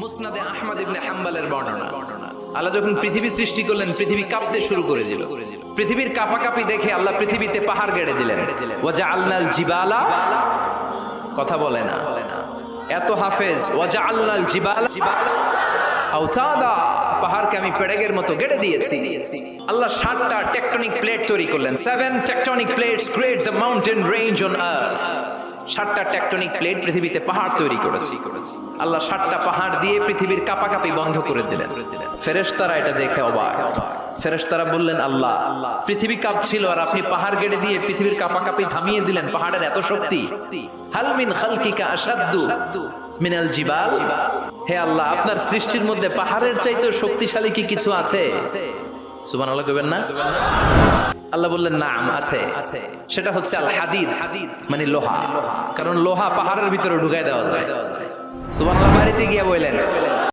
মুসনাদে আহমদ ইবনে হাম্বলের বর্ণনা। আল্লাহ যখন পৃথিবী সৃষ্টি করলেন, পৃথিবী কাঁপতে শুরু করেছিল। পৃথিবীর কাঁপাকাঁপি দেখে আল্লাহ পৃথিবীতে পাহাড় গেড়ে দিলেন। ওয়াজআলনাল জিবালা, কথা বলে না, এত হাফেজ। ওয়াজআলনাল জিবালা আওতাদা, পাহাড়কে আমি পেড়েগের মতো গেড়ে দিয়েছি। আল্লাহ 7টা টেকটনিক প্লেট তৈরি করলেন। 7 tectonic plates create the mountain range on earth. 7টা টেকটনিক প্লেট পৃথিবীতে পাহাড় তৈরি করেছে। আল্লাহ 7টা পাহাড় দিয়ে পৃথিবীর কাঁপাকাঁপি বন্ধ করে দিলেন। ফেরেশতারা এটা দেখে অবাক। ফেরেশতারা বললেন, আল্লাহ, পৃথিবী কাঁপছিল আর আপনি পাহাড় গেড়ে দিয়ে পৃথিবীর কাঁপাকাঁপি থামিয়ে দিলেন। পাহাড়ের এত শক্তি। হাল মিন খালকিকা আশাদ্দু মিনাল জিবাল, হে আল্লাহ, আপনার সৃষ্টির মধ্যে পাহাড়ের চাইতে শক্তিশালী কি কিছু আছে? সুবহানাল্লাহ কইবেন না? আল্লাহ বললেন, নাম আছে। সেটা হচ্ছে আল হাদিদ, মানে লোহা। কারণ লোহা পাহাড়ের ভিতরে ঢুকাই দেওয়া যায়। সুবহানাল্লাহ বাড়িতে গিয়ে বললেন,